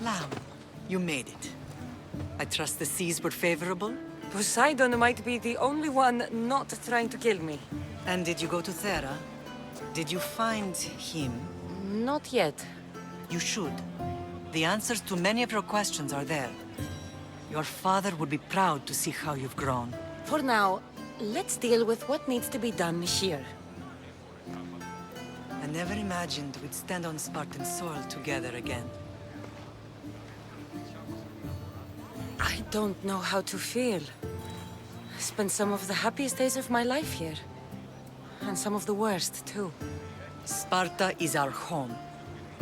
Lamb, you made it. I trust the seas were favorable? Poseidon might be the only one not trying to kill me. And did you go to Thera? Did you find him? Not yet. You should. The answers to many of your questions are there. Your father would be proud to see how you've grown. For now, let's deal with what needs to be done here. I never imagined we'd stand on Spartan soil together again. I don't know how to feel. I spent some of the happiest days of my life here. And some of the worst, too. Sparta is our home.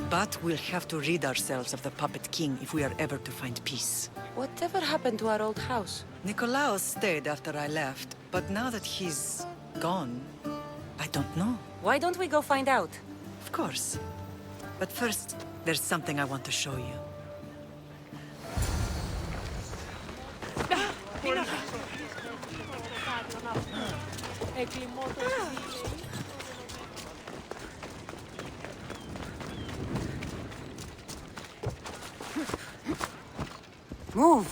But we'll have to rid ourselves of the Puppet King if we are ever to find peace. Whatever happened to our old house? Nikolaos stayed after I left, but now that he's gone, I don't know. Why don't we go find out? Of course. But first, there's something I want to show you. Move!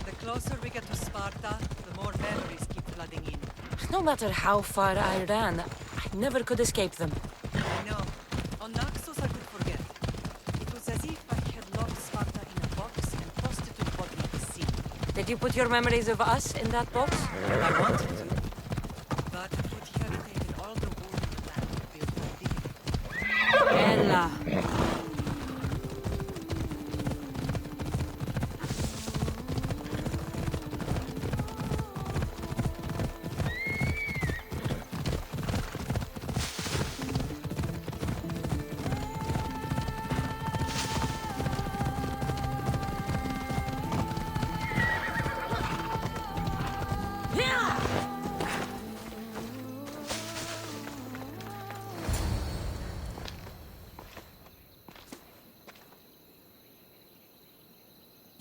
The closer we get to Sparta, the more memories keep flooding in. No matter how far I ran, I never could escape them. I know. On Naxos I could forget. It was as if I had locked Sparta in a box and tossed it to the bottom of the sea. Did you put your memories of us in that box? I wanted to. But it would have taken all the wool in the land to build my dignity. Ella.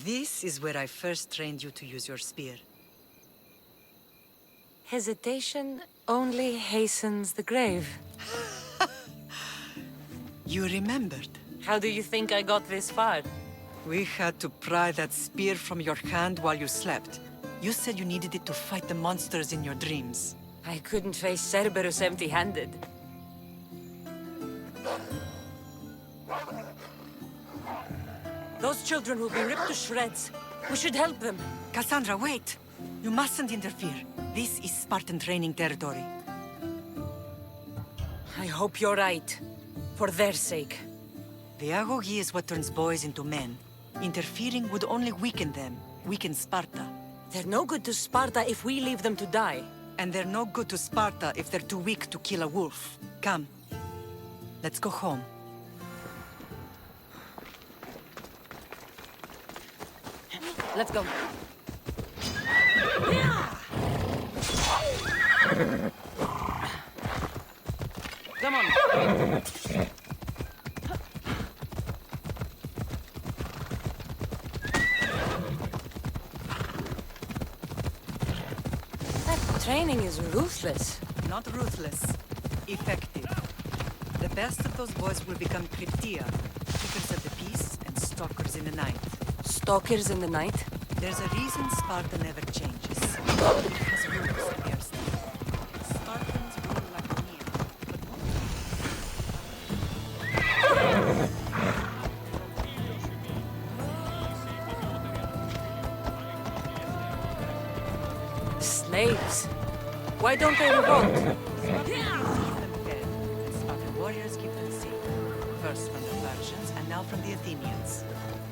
This is where I first trained you to use your spear. Hesitation only hastens the grave. You remembered. How do you think I got this far? We had to pry that spear from your hand while you slept. You said you needed it to fight the monsters in your dreams. I couldn't face Cerberus empty-handed. Those children will be ripped to shreds. We should help them. Cassandra, wait! You mustn't interfere. This is Spartan training territory. I hope you're right. For their sake. The agoge is what turns boys into men. Interfering would only weaken them, weaken Sparta. They're no good to Sparta if we leave them to die. And they're no good to Sparta if they're too weak to kill a wolf. Come. Let's go home. Let's go. Come on. That training is ruthless. Not ruthless. Effective. The best of those boys will become Cryptia, keepers of the peace and stalkers in the night. Stalkers in the night? There's a reason Sparta never changes. It has rules against them. Spartans rule like a meal, but Slaves. Why don't they revolt? keep them fed, and Spartan warriors keep them safe. First from the Persians, and now from the Athenians.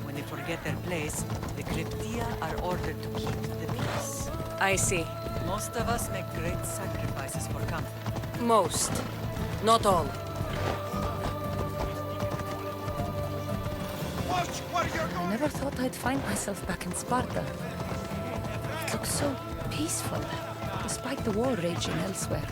When they forget their place, the Cryptia are ordered to keep the peace. I see. Most of us make great sacrifices for comfort. Most. Not all. I never thought I'd find myself back in Sparta. It looks so peaceful, despite the war raging elsewhere.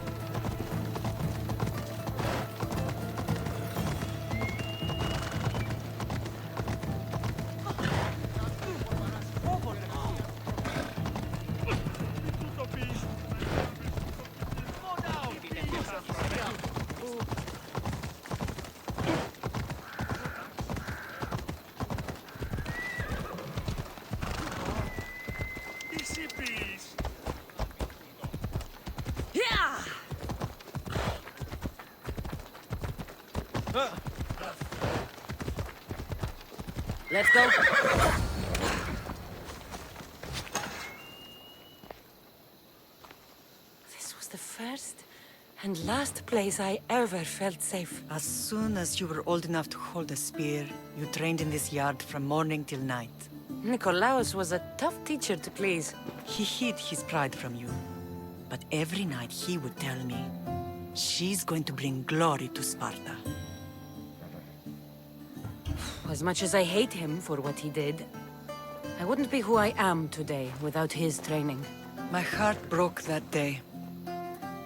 Let's go. This was the first and last place I ever felt safe. As soon as you were old enough to hold a spear, you trained in this yard from morning till night. Nikolaos was a tough teacher to please. He hid his pride from you. But every night he would tell me, she's going to bring glory to Sparta. As much as I hate him for what he did, I wouldn't be who I am today without his training. My heart broke that day.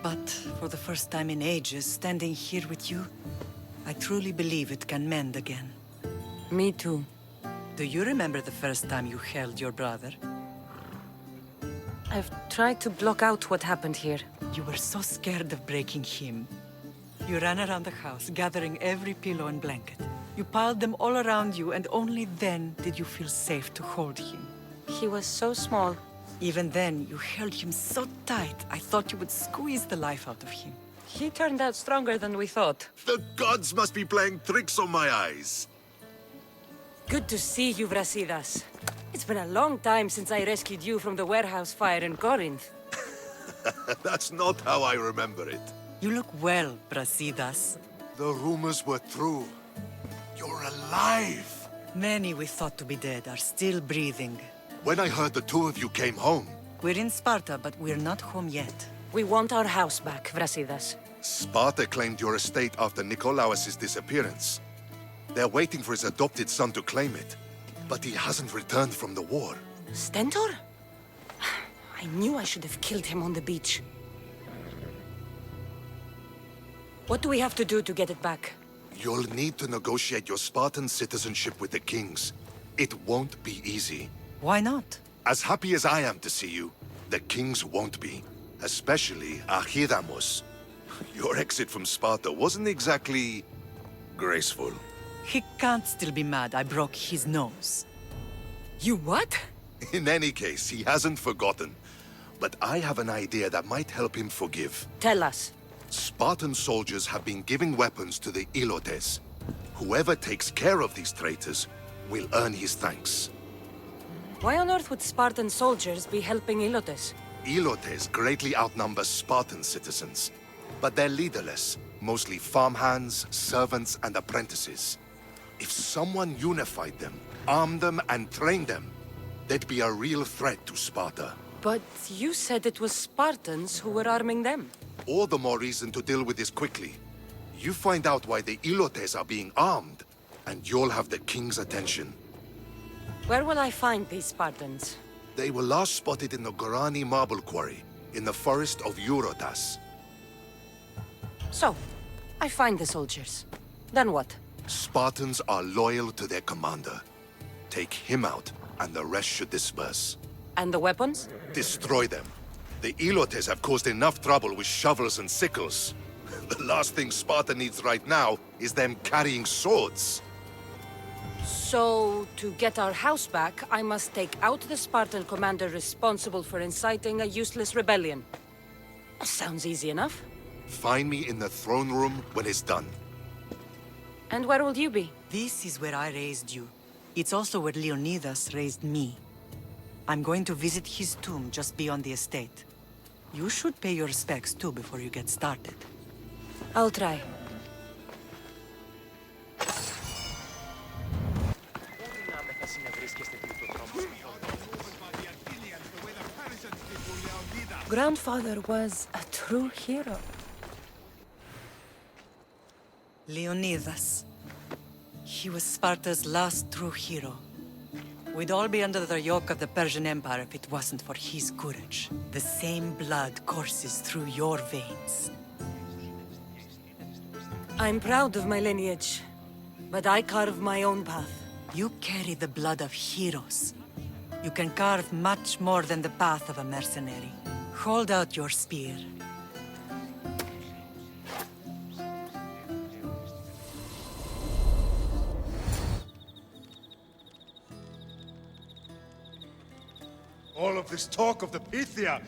But for the first time in ages, standing here with you, I truly believe it can mend again. Me too. Do you remember the first time you held your brother? I've tried to block out what happened here. You were so scared of breaking him. You ran around the house, gathering every pillow and blanket. You piled them all around you, and only then did you feel safe to hold him. He was so small. Even then, you held him so tight, I thought you would squeeze the life out of him. He turned out stronger than we thought. The gods must be playing tricks on my eyes. Good to see you, Brasidas. It's been a long time since I rescued you from the warehouse fire in Corinth. That's not how I remember it. You look well, Brasidas. The rumors were true. You're alive! Many we thought to be dead are still breathing. When I heard the two of you came home, We're in Sparta, but we're not home yet. We want our house back, Brasidas. Sparta claimed your estate after Nikolaos' disappearance. They're waiting for his adopted son to claim it. But he hasn't returned from the war. Stentor? I knew I should have killed him on the beach. What do we have to do to get it back? You'll need to negotiate your Spartan citizenship with the kings. It won't be easy. Why not? As happy as I am to see you, the kings won't be. Especially Achidamo's. Your exit from Sparta wasn't exactly graceful. He can't still be mad I broke his nose. You what? In any case, he hasn't forgotten. But I have an idea that might help him forgive. Tell us. Spartan soldiers have been giving weapons to the Ilotes. Whoever takes care of these traitors will earn his thanks. Why on earth would Spartan soldiers be helping Ilotes? Ilotes greatly outnumber Spartan citizens, but they're leaderless, mostly farmhands, servants, and apprentices. If someone unified them, armed them, and trained them, they'd be a real threat to Sparta. But you said it was Spartans who were arming them. All the more reason to deal with this quickly. You find out why the Ilotes are being armed, and you'll have the king's attention. Where will I find these Spartans? They were last spotted in the Gorani marble quarry, in the forest of Eurotas. So, I find the soldiers. Then what? Spartans are loyal to their commander. Take him out, and the rest should disperse. And the weapons? Destroy them. The Ilotes have caused enough trouble with shovels and sickles. The last thing Sparta needs right now is them carrying swords. So, to get our house back, I must take out the Spartan commander responsible for inciting a useless rebellion. Sounds easy enough. Find me in the throne room when it's done. And where will you be? This is where I raised you. It's also where Leonidas raised me. I'm going to visit his tomb just beyond the estate. You should pay your respects too before you get started. I'll try. Grandfather was a true hero. Leonidas. He was Sparta's last true hero. We'd all be under the yoke of the Persian Empire if it wasn't for his courage. The same blood courses through your veins. I'm proud of my lineage, but I carve my own path. You carry the blood of heroes. You can carve much more than the path of a mercenary. Hold out your spear. All of this talk of the Pythia,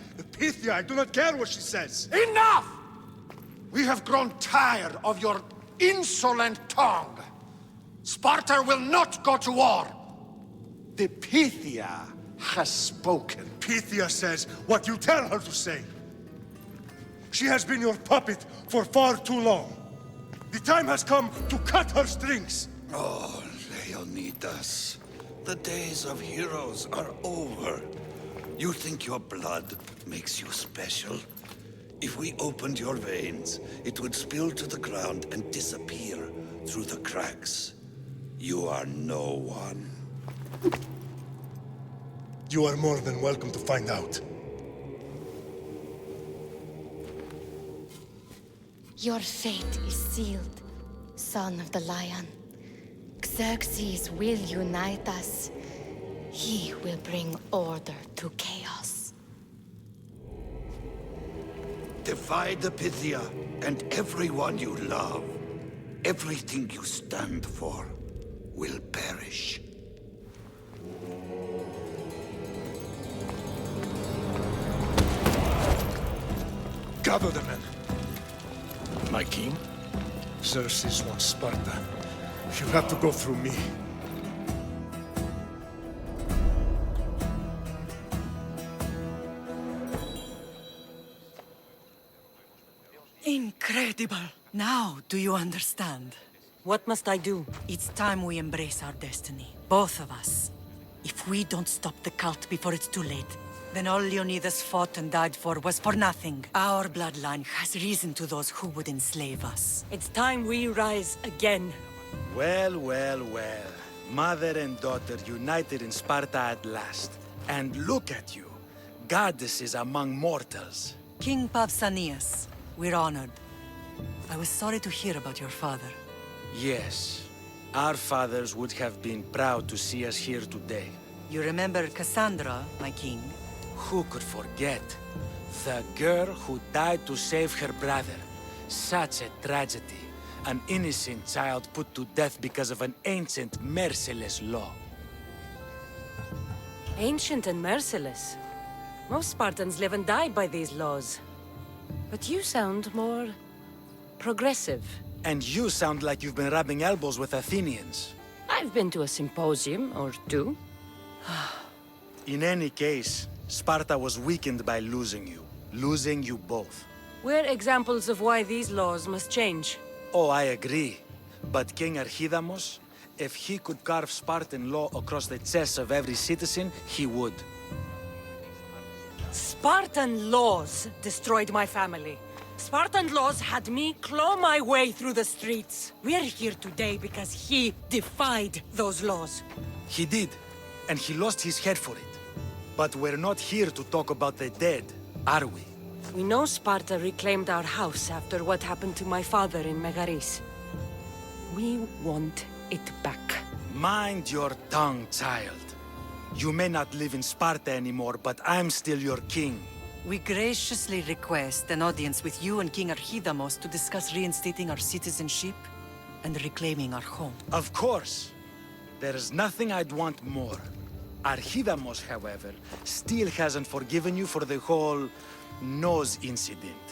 I do not care what she says. Enough! We have grown tired of your insolent tongue. Sparta will not go to war. The Pythia has spoken. Pythia says what you tell her to say. She has been your puppet for far too long. The time has come to cut her strings. Oh, Leonidas, the days of heroes are over. You think your blood makes you special? If we opened your veins, it would spill to the ground and disappear through the cracks. You are no one. You are more than welcome to find out. Your fate is sealed, son of the lion. Xerxes will unite us. He will bring order to chaos. Divide the Pythia and everyone you love. Everything you stand for will perish. Gather the men. My king? Xerxes wants Sparta. He'll have to go through me. Incredible! Now, do you understand? What must I do? It's time we embrace our destiny. Both of us. If we don't stop the cult before it's too late, then all Leonidas fought and died for was for nothing. Our bloodline has risen to those who would enslave us. It's time we rise again. Well, well, well. Mother and daughter united in Sparta at last. And look at you. Goddesses among mortals. King Pausanias, we're honored. I was sorry to hear about your father. Yes. Our fathers would have been proud to see us here today. You remember Cassandra, my king? Who could forget? The girl who died to save her brother. Such a tragedy. An innocent child put to death because of an ancient, merciless law. Ancient and merciless. Most Spartans live and die by these laws. But you sound more progressive. And you sound like you've been rubbing elbows with Athenians. I've been to a symposium or two. In any case, Sparta was weakened by losing you. Losing you both. We're examples of why these laws must change. Oh, I agree. But King Archidamos, if he could carve Spartan law across the chests of every citizen, he would. Spartan laws destroyed my family. Spartan laws had me claw my way through the streets. We're here today because he defied those laws. He did, and he lost his head for it. But we're not here to talk about the dead, are we? We know Sparta reclaimed our house after what happened to my father in Megaris. We want it back. Mind your tongue, child. You may not live in Sparta anymore, but I'm still your king. We graciously request an audience with you and King Archidamos to discuss reinstating our citizenship and reclaiming our home. Of course. There's nothing I'd want more. Archidamos, however, still hasn't forgiven you for the whole nose incident.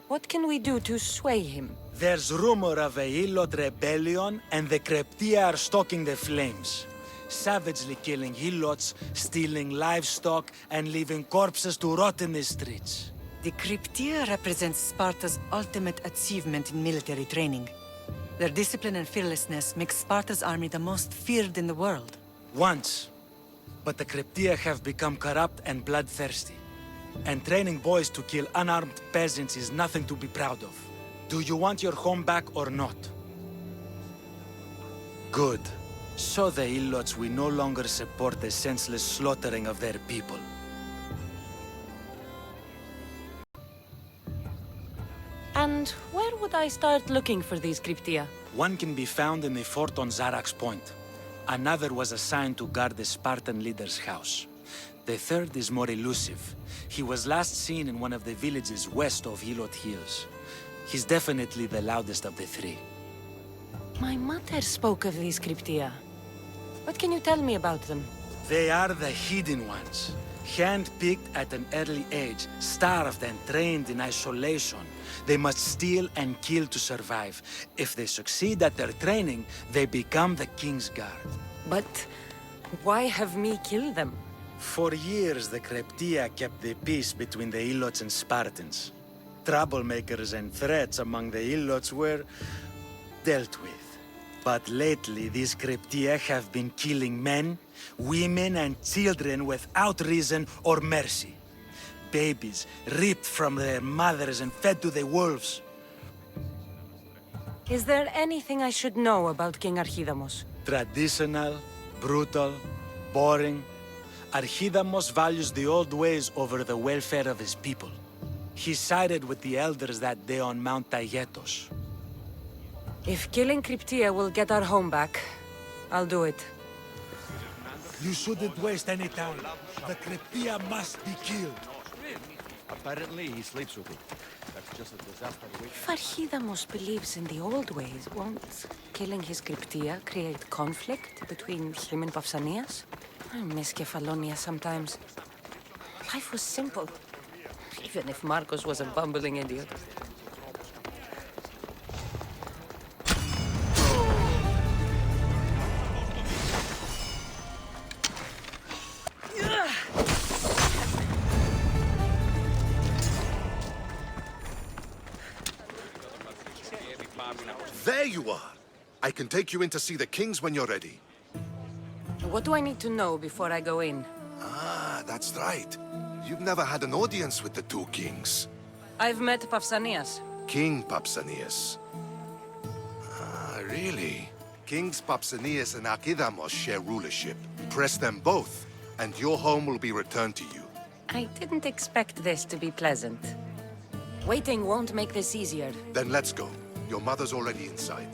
What can we do to sway him? There's rumor of a Hilot rebellion, and the Kryptia are stalking the flames. Savagely killing Helots, stealing livestock, and leaving corpses to rot in the streets. The Kryptia represents Sparta's ultimate achievement in military training. Their discipline and fearlessness make Sparta's army the most feared in the world. Once. But the Kryptia have become corrupt and bloodthirsty. And training boys to kill unarmed peasants is nothing to be proud of. Do you want your home back or not? Good. So the Ilots will no longer support the senseless slaughtering of their people. And where would I start looking for these cryptia? One can be found in the fort on Zarak's Point. Another was assigned to guard the Spartan leader's house. The third is more elusive. He was last seen in one of the villages west of Ilot Hills. He's definitely the loudest of the three. My mother spoke of these cryptia. What can you tell me about them? They are the hidden ones. Hand-picked at an early age, starved and trained in isolation. They must steal and kill to survive. If they succeed at their training, they become the King's Guard. But why have me kill them? For years, the Cryptia kept the peace between the Ilots and Spartans. Troublemakers and threats among the Ilots were dealt with. But lately, these Cryptia have been killing men, women, and children without reason or mercy. Babies ripped from their mothers and fed to the wolves. Is there anything I should know about King Archidamos? Traditional, brutal, boring. Archidamos values the old ways over the welfare of his people. He sided with the elders that day on Mount Taygetos. If killing Cryptia will get our home back, I'll do it. You shouldn't waste any time. The Cryptia must be killed. Apparently, he sleeps with it. That's just a disaster waiting. If Archidamos believes in the old ways, won't killing his Cryptia create conflict between him and Pausanias? I miss Kefalonia sometimes. Life was simple, even if Marcos was a bumbling idiot. There you are! I can take you in to see the kings when you're ready. What do I need to know before I go in? Ah, that's right. You've never had an audience with the two kings. I've met Pausanias. King Pausanias. Ah, really? Kings Pausanias and Archidamos share rulership. Press them both, and your home will be returned to you. I didn't expect this to be pleasant. Waiting won't make this easier. Then let's go. Your mother's already inside.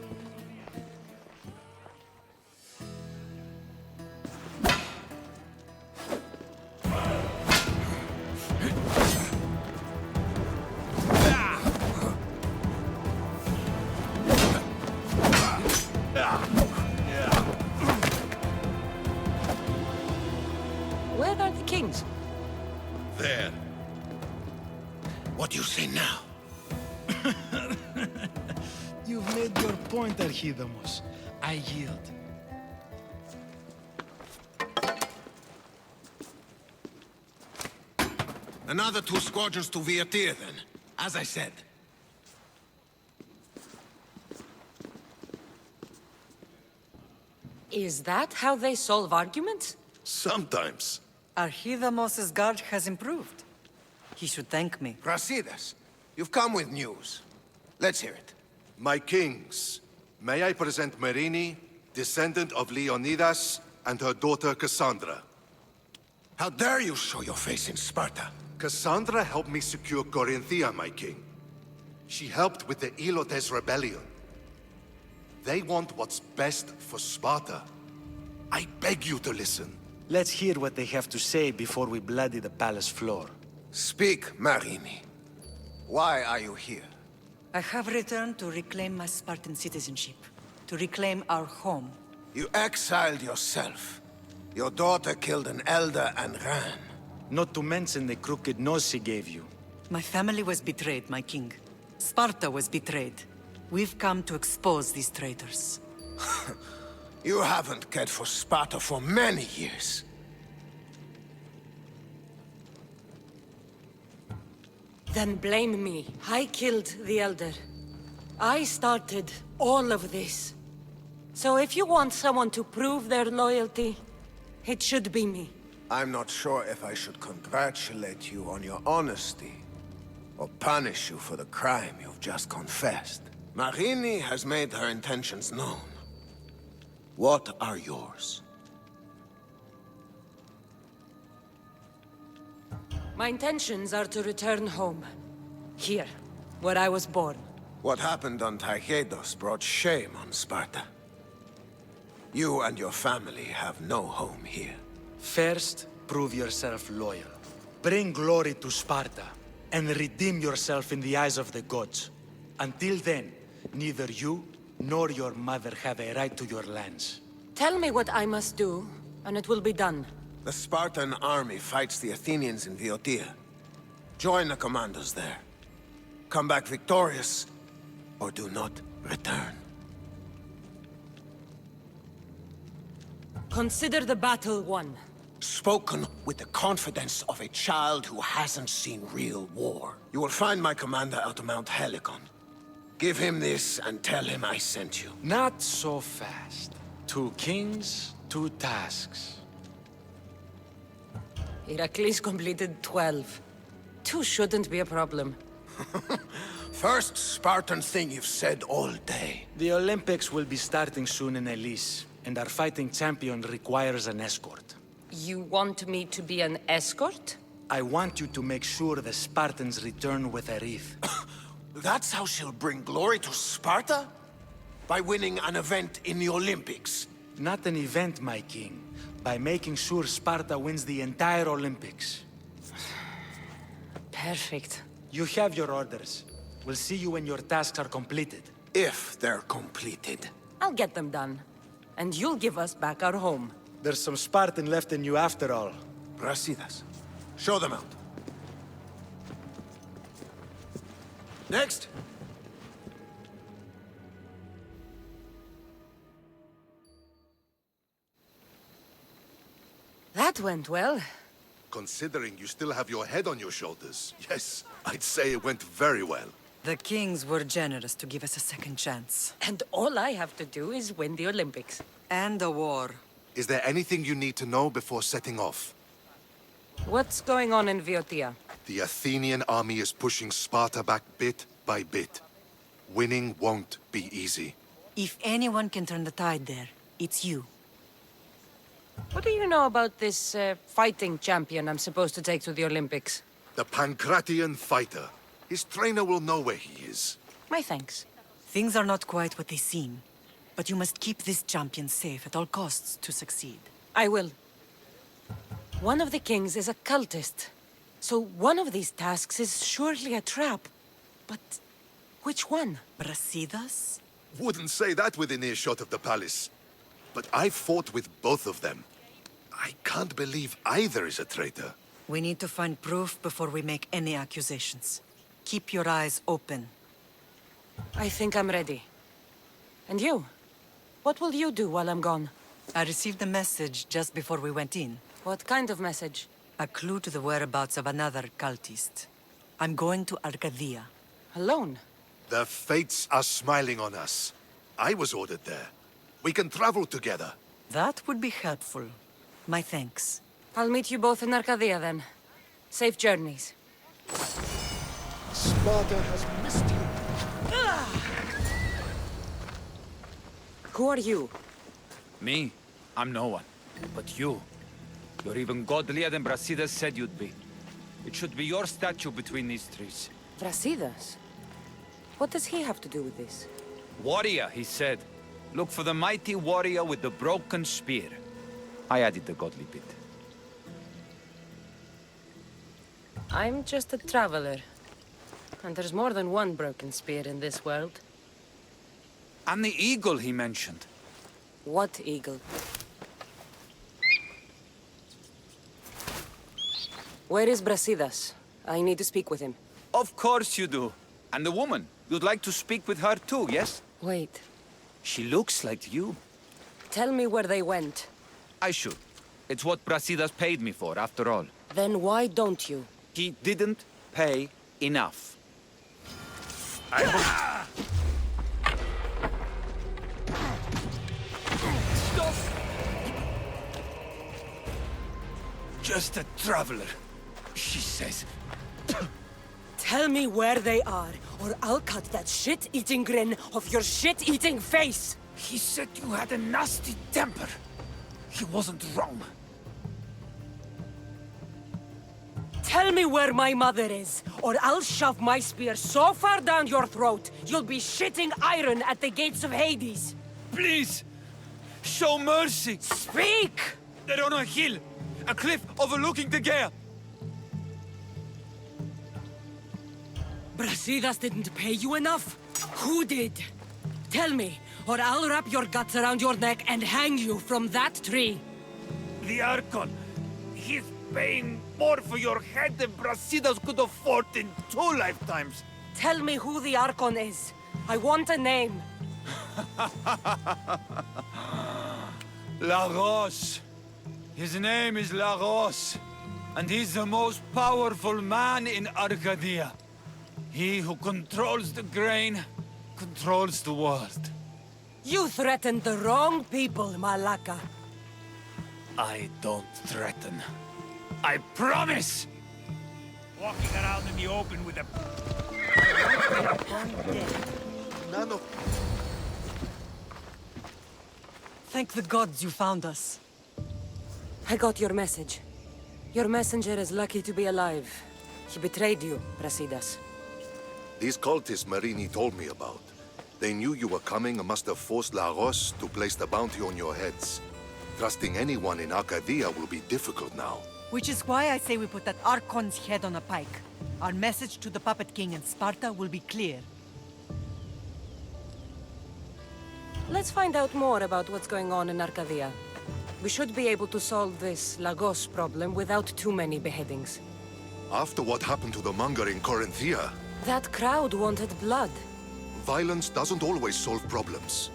Where are the kings? There. What do you say now? You've made your point, Archidamos. I yield. Another 2 squadrons to Viatir, then. As I said. Is that how they solve arguments? Sometimes. Archidamos's guard has improved. He should thank me. Brasidas, you've come with news. Let's hear it. My kings, may I present Merini, descendant of Leonidas, and her daughter Cassandra. How dare you show your face in Sparta? Cassandra helped me secure Corinthia, my king. She helped with the Ilotes rebellion. They want what's best for Sparta. I beg you to listen. Let's hear what they have to say before we bloody the palace floor. Speak, Marini. Why are you here? I have returned to reclaim my Spartan citizenship, to reclaim our home. You exiled yourself. Your daughter killed an elder and ran. Not to mention the crooked nose she gave you. My family was betrayed, my king. Sparta was betrayed. We've come to expose these traitors. You haven't cared for Sparta for many years. Then blame me. I killed the Elder. I started all of this. So if you want someone to prove their loyalty, it should be me. I'm not sure if I should congratulate you on your honesty, or punish you for the crime you've just confessed. Marini has made her intentions known. What are yours? My intentions are to return home. Here, where I was born. What happened on Taigedos brought shame on Sparta. You and your family have no home here. First, prove yourself loyal. Bring glory to Sparta, and redeem yourself in the eyes of the gods. Until then, neither you nor your mother have a right to your lands. Tell me what I must do, and it will be done. The Spartan army fights the Athenians in Viotia. Join the commandos there. Come back victorious, or do not return. Consider the battle won. Spoken with the confidence of a child who hasn't seen real war. You will find my commander out of Mount Helicon. Give him this and tell him I sent you. Not so fast. 2 kings, 2 tasks. Heracles completed 12. 2 shouldn't be a problem. First Spartan thing you've said all day. The Olympics will be starting soon in Elise, and our fighting champion requires an escort. You want me to be an escort? I want you to make sure the Spartans return with a wreath. That's how she'll bring glory to Sparta? By winning an event in the Olympics? Not an event, my king. By making sure Sparta wins the entire Olympics. Perfect. You have your orders. We'll see you when your tasks are completed. If they're completed. I'll get them done. And you'll give us back our home. There's some Spartan left in you after all. Brasidas. Show them out. Next. That went well. Considering you still have your head on your shoulders, yes, I'd say it went very well. The kings were generous to give us a second chance. And all I have to do is win the Olympics. And a war. Is there anything you need to know before setting off? What's going on in Viotia? The Athenian army is pushing Sparta back bit by bit. Winning won't be easy. If anyone can turn the tide there, it's you. What do you know about this fighting champion I'm supposed to take to the Olympics? The Pancratian fighter. His trainer will know where he is. My thanks. Things are not quite what they seem. But you must keep this champion safe at all costs to succeed. I will. One of the kings is a cultist. So one of these tasks is surely a trap. But which one? Brasidas? Wouldn't say that within earshot of the palace. But I fought with both of them. I can't believe either is a traitor. We need to find proof before we make any accusations. Keep your eyes open. I think I'm ready. And you? What will you do while I'm gone? I received a message just before we went in. What kind of message? A clue to the whereabouts of another cultist. I'm going to Arcadia. Alone? The fates are smiling on us. I was ordered there. We can travel together. That would be helpful. My thanks. I'll meet you both in Arcadia then. Safe journeys. Sparta has missed you. Who are you? Me? I'm no one. But you. You're even godlier than Brasidas said you'd be. It should be your statue between these trees. Brasidas? What does he have to do with this? Warrior, he said. Look for the mighty warrior with the broken spear. I added the godly bit. I'm just a traveler. And there's more than one broken spear in this world. And the eagle he mentioned. What eagle? Where is Brasidas? I need to speak with him. Of course you do. And the woman. You'd like to speak with her too, yes? Wait. She looks like you. Tell me where they went. I should. It's what Brasidas paid me for, after all. Then why don't you? He didn't pay enough. just a traveler, she says. Tell me where they are, or I'll cut that shit-eating grin off your shit-eating face! He said you had a nasty temper. He wasn't wrong. Tell me where my mother is, or I'll shove my spear so far down your throat, you'll be shitting iron at the gates of Hades! Please, show mercy. Speak! They're on a hill, a cliff overlooking the gale. Brasidas didn't pay you enough? Who did? Tell me, or I'll wrap your guts around your neck and hang you from that tree. The Archon. He's paying more for your head than Brasidas could afford in 2 lifetimes. Tell me who the Archon is. I want a name. Lagos. His name is Lagos. And he's the most powerful man in Arcadia. He who controls the grain, controls the world. You threatened the wrong people, Malaka. I don't threaten. I promise! Walking around in the open with a... None of... Thank the gods you found us. I got your message. Your messenger is lucky to be alive. He betrayed you, Brasidas. These cultists Marini told me about. They knew you were coming and must have forced Lagos to place the bounty on your heads. Trusting anyone in Arcadia will be difficult now. Which is why I say we put that Archon's head on a pike. Our message to the Puppet King and Sparta will be clear. Let's find out more about what's going on in Arcadia. We should be able to solve this Lagos problem without too many beheadings. After what happened to the monger in Corinthia, That crowd wanted blood. violence doesn't always solve problems.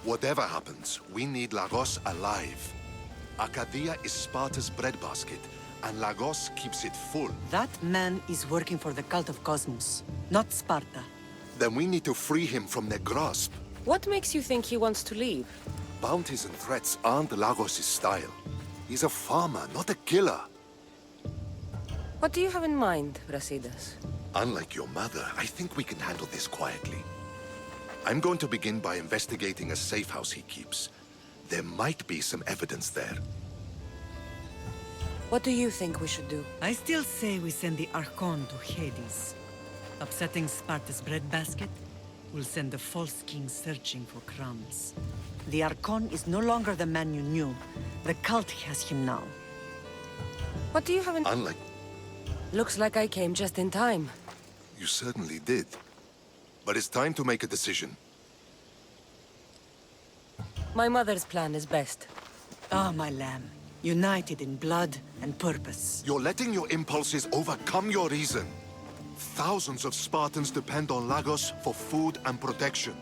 Whatever happens, we need Lagos alive. Arcadia is Sparta's breadbasket, and Lagos keeps it full. That man is working for the cult of Cosmos, not Sparta. Then we need to free him from their grasp. What makes you think he wants to leave? Bounties and threats aren't Lagos' style. He's a farmer, not a killer. What do you have in mind, Brasidas? Unlike your mother, I think we can handle this quietly. I'm going to begin by investigating a safe house he keeps. There might be some evidence there. What do you think we should do? I still say we send the Archon to Hades. Upsetting Sparta's breadbasket will send the false king searching for crumbs. The Archon is no longer the man you knew. The cult has him now. What do you have in... Unlike... Looks like I came just in time. You certainly did. But it's time to make a decision. My mother's plan is best. Ah, my lamb. United in blood and purpose. You're letting your impulses overcome your reason. Thousands of Spartans depend on Lagos for food and protection.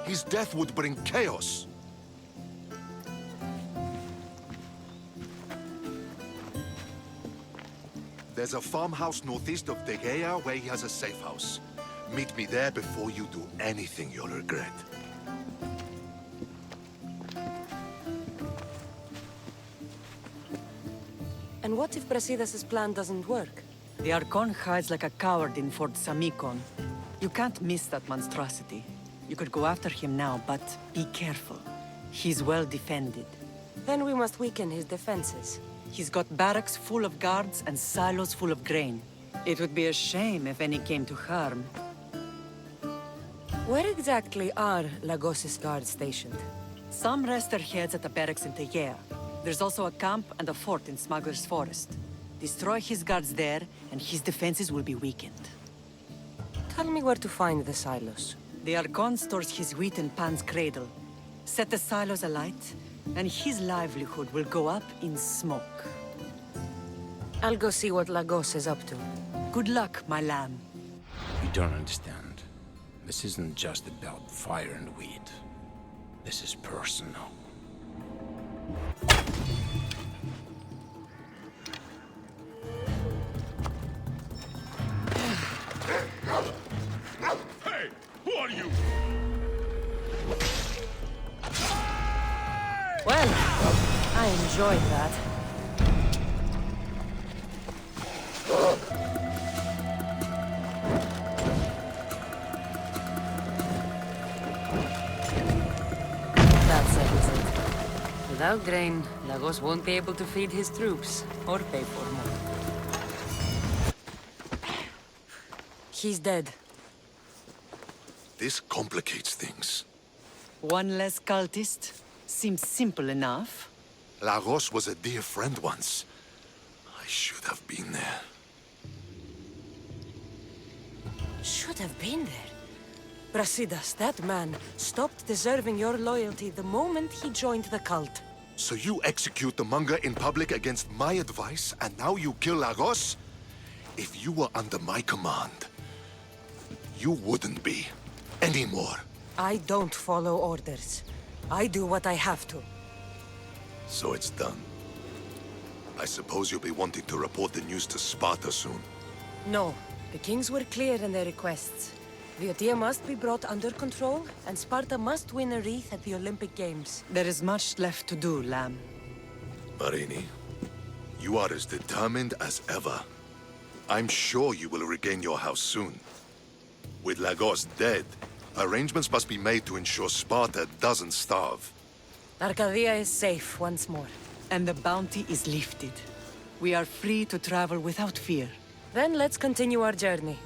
His death would bring chaos. There's a farmhouse northeast of Tegea where he has a safe house. Meet me there before you do anything you'll regret. And what if Brasidas' plan doesn't work? The Archon hides like a coward in Fort Samikon. You can't miss that monstrosity. You could go after him now, but be careful. He's well defended. Then we must weaken his defenses. He's got barracks full of guards and silos full of grain. It would be a shame if any came to harm. Where exactly are Lagos' guards stationed? Some rest their heads at the barracks in Tegea. There's also a camp and a fort in Smuggler's Forest. Destroy his guards there, and his defenses will be weakened. Tell me where to find the silos. The Archon stores his wheat in Pan's cradle. Set the silos alight, and his livelihood will go up in smoke. I'll go see what Lagos is up to. Good luck, my lamb. You don't understand. This isn't just about fire and weed. This is personal. Hey! Who are you? Well, I I enjoyed that. That settles it. Without grain, Lagos won't be able to feed his troops, or pay for more. He's dead. This complicates things. One less cultist? Seems simple enough. Lagos was a dear friend once. I should have been there. Should have been there. Brasidas, that man, stopped deserving your loyalty the moment he joined the cult. So you execute the manga in public against my advice, and now you kill Lagos? If you were under my command, you wouldn't be anymore. I don't follow orders. I do what I have to. So it's done. I suppose you'll be wanting to report the news to Sparta soon. No, the kings were clear in their requests. Viotia must be brought under control, and Sparta must win a wreath at the Olympic Games. There is much left to do, Lamb. Marini, you are as determined as ever. I'm sure you will regain your house soon. With Lagos dead, arrangements must be made to ensure Sparta doesn't starve. Arcadia is safe once more. And the bounty is lifted. We are free to travel without fear. Then let's continue our journey.